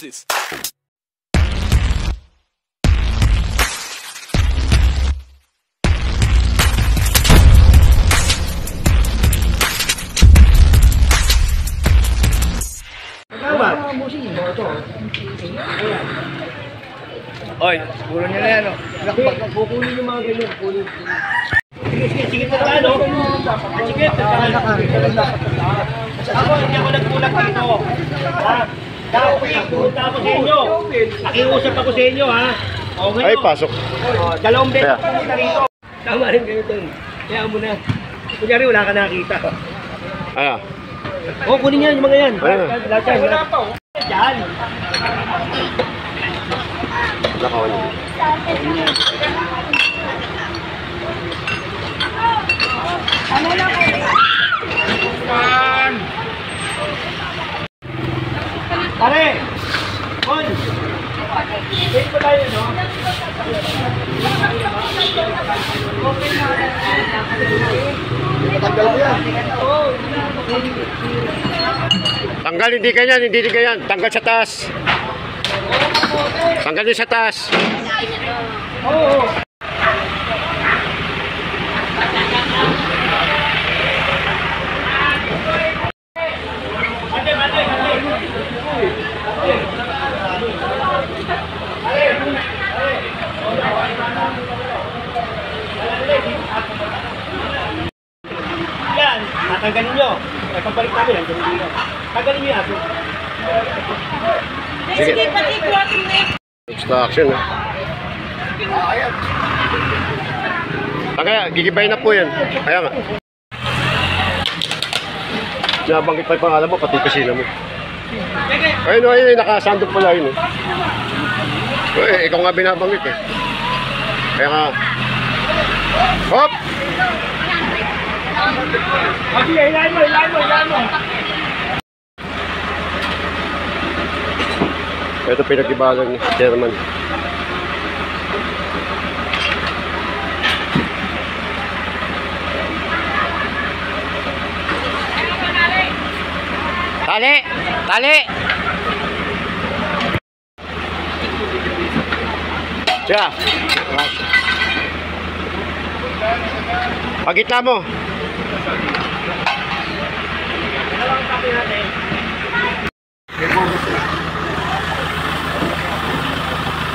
this? Oy, puro nyo na yan, o. Kukunin yung mga ganyan. Sige na tayo, no? Sige, ako, hindi ako nagpulag dito. Ha? Pumunta ako sa inyo. Nakiusap ako sa inyo, ha? Okay, Ay, pasok. Dalawang beses pumunta rito. Tama rin kayo ito. Kaya mo na. Kunyari, wala ka nakita. Ano? Kunin yan, yung mga yan. Lahat yan. Wala pa, oh. Diyan. Nakaon. Ano na kayo? Pare! Kon! Wait pa tayo, no? Tanggal ko yan. Tanggal, hindi ganyan, hindi ganyan. Tanggal sa taas. Tanggal din sa taas. Oo. Yan, tatanggalin nyo. Ay, pagbalik namin, nandiyan dito. Tanggalin nyo yan. Sige. Extraction, ha? Kaya, gigibay na po yan. Kaya nga. Nabanggit pa yung pangalan mo, pati kusina mo. Ayun, ayun, nakasandok pala yun. Ikaw nga binabanggit eh. Kaya nga. Hop! Sige, ilahin mo. Ito pinag-ibalan ni Chairman. Tali! Tali! Siya! Pagitna mo!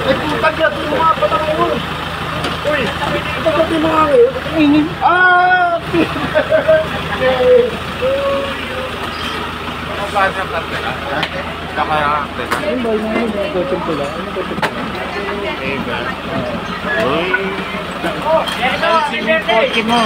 Ay, putag yan. Yung mga patang mo. Uy, ito pati mga ngayon. Ingin. Ah! Ano ba ang karte na? Saka karte na? Ano ba yung mga gotong pula? Ano gotong pula? Porky mo.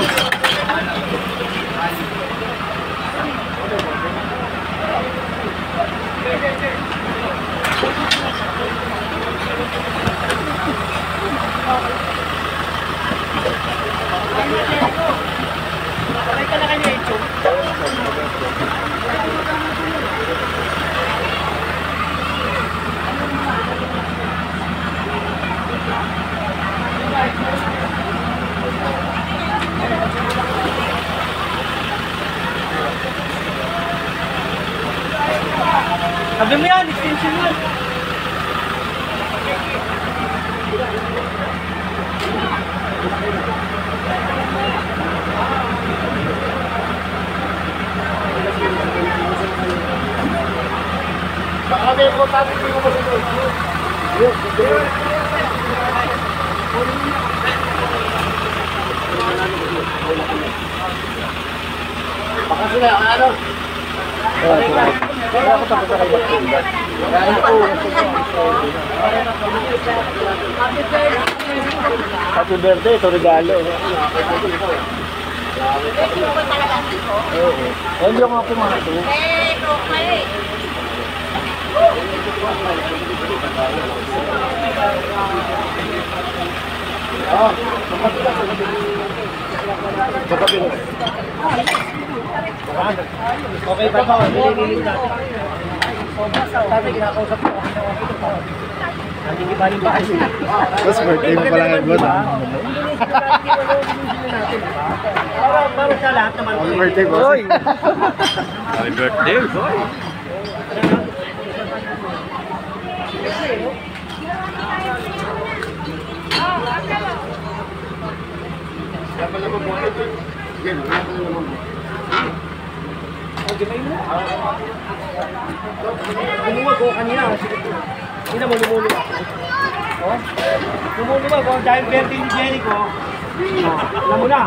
Sabi mo yan, extension mo. Baka may importante ko mo sa ito. Baka sila, ano? Wala ko tapos sa kayo. Happy birthday, ito regalo. Hindi ako pumato. Okay ba ba? Nilililig natin. Tatay, kinakausap ko. Nandigibaling ba kayo? Mas birthday mo pala ngayon ba? Para sa lahat naman. Happy birthday, boss. Happy birthday, boy. Dapat naman po. Yan, dapat naman po. Lumuwag ko kanina. Hindi na mo lumuluwag. Oh? Lumuluwag ko dahil birthday ni Jericho. Alam mo na.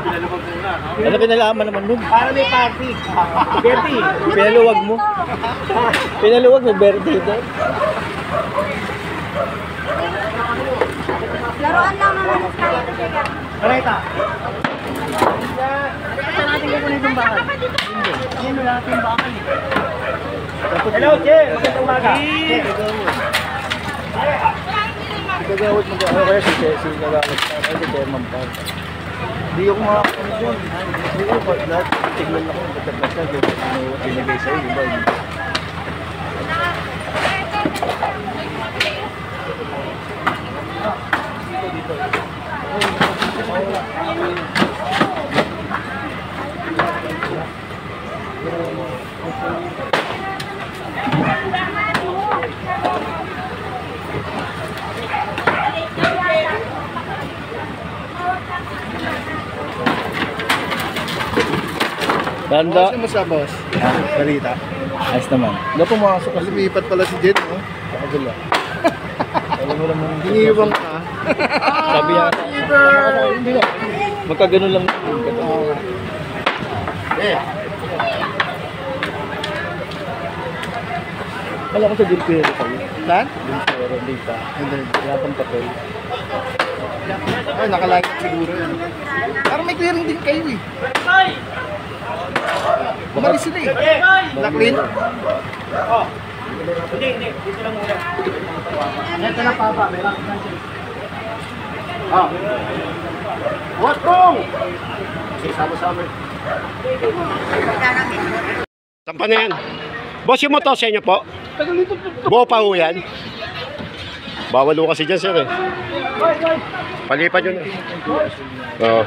Ano pinalaman naman nun? Para may party. Birthday. Pinaluwag mo. Pinaluwag mo, birthday doon. Laruan lang naman sa kaya ito siya. Kareta. Saan natin kukunin yung bakal? Yan mo natin yung bakal eh. Hello, Che. Magandang umaga. Che. Gagawad mo ano kaya si Chelsea nagalit na kasi chairman pa. Hindi ako makakulit yun. Hindi ko lahat tignan ako ng batat-batat yung ano binigay sa'yo, di ba? Danda. Ano mo sa boss? Balita. Ayos naman. Hindi pumasok kasi. Lumipat pala si Jen, no? Pakagula. Alam mo naman. Iniiwang ka. Sabi niya. Hindi na. Magkaganon lang. Kala ko sa Dilpero kayo. Saan? Dilpero, hindi pa. Hindi. Wala pang papel. Ay, nakalagay siguro yan. Parang may clearing din kayo eh. Umalis sila eh. Na-clean? Oh. Hindi. Dito lang muna. Ito na papa. Meron ka na siya. Ah. What's wrong? Sama-sama. Saan pa na yan? Boss, yung motor sa inyo po? Buo pa ho yan? Bawal ho kasi dyan, sir eh. Palipat yun eh. Oo.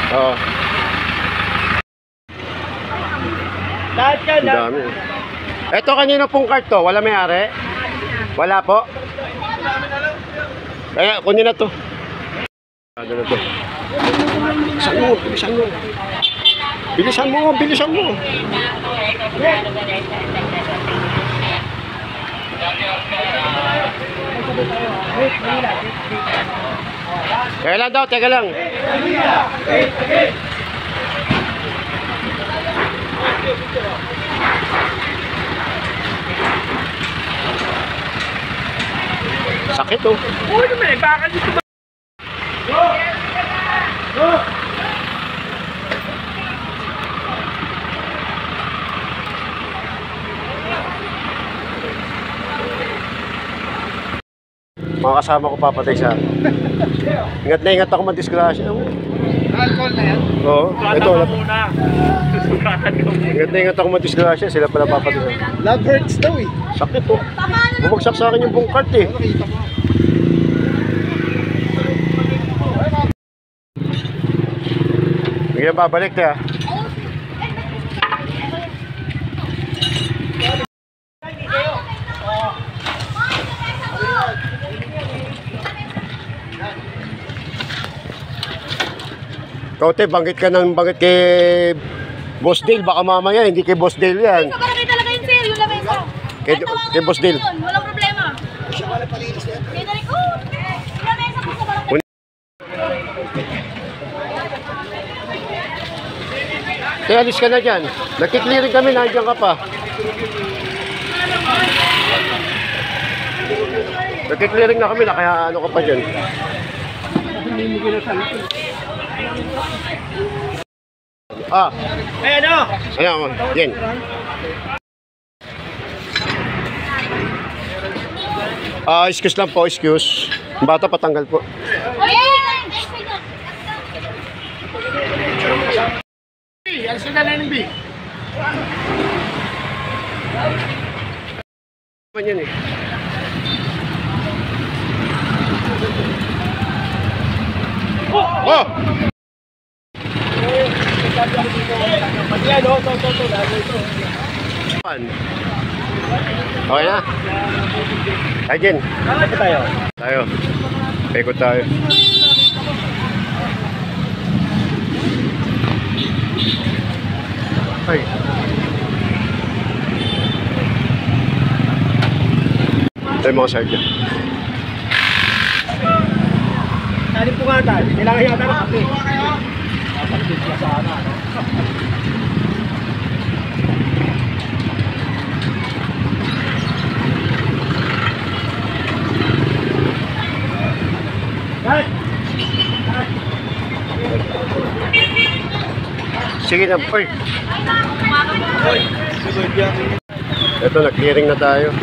Oo. Lahat yan. Ang dami. Ito kanino pong cart to? Wala may-ari? Wala po? Kaya kunin na to. Ano na to? Bilisan mo. Bilisan mo. Teka lang daw, teka lang. Sakit oh. Uy, naman. Bakal dito ba? Mga kasama ko papatay sa akin. Ingat na ingat ako madisgrasya. Alcohol na yan? Oo, ito. Muna. Ingat ako madisgrasya. Sila pala papatay sa akin. Love hurts daw eh. Sakit oh. Bumagsak sa akin yung buong cart eh. Nakita mo. Bigyan babalik tayo. Kote, banggit ka ng banggit kay Boss Dale. Baka mamaya, hindi kay Boss Dale yan. Sa barangay talaga yun, sir. Yung lamesa. Kay Boss Dale. Walang problema. Kaya na rin, yung lamesa po sa barangay. Kaya alis ka na dyan. Nagkiklearing kami, nandiyan ka pa. Nagkiklearing na kami, kaya ano ka pa dyan. Ah, Eh, ano? ano, yan. Excuse lang po, excuse. Yung bata patanggal po. Yan sila na ng B. Yan eh. Yan, oh, ito. Okay na? Ay, Jen. Ano tayo? Tayo. Ikot tayo. Ay. Ito yung mga side dyan. Tali po nga tayo. Kailangan yata ng kape. Kapatid siya sana, no? Sige na, boy. Ito, nag-clearing na tayo.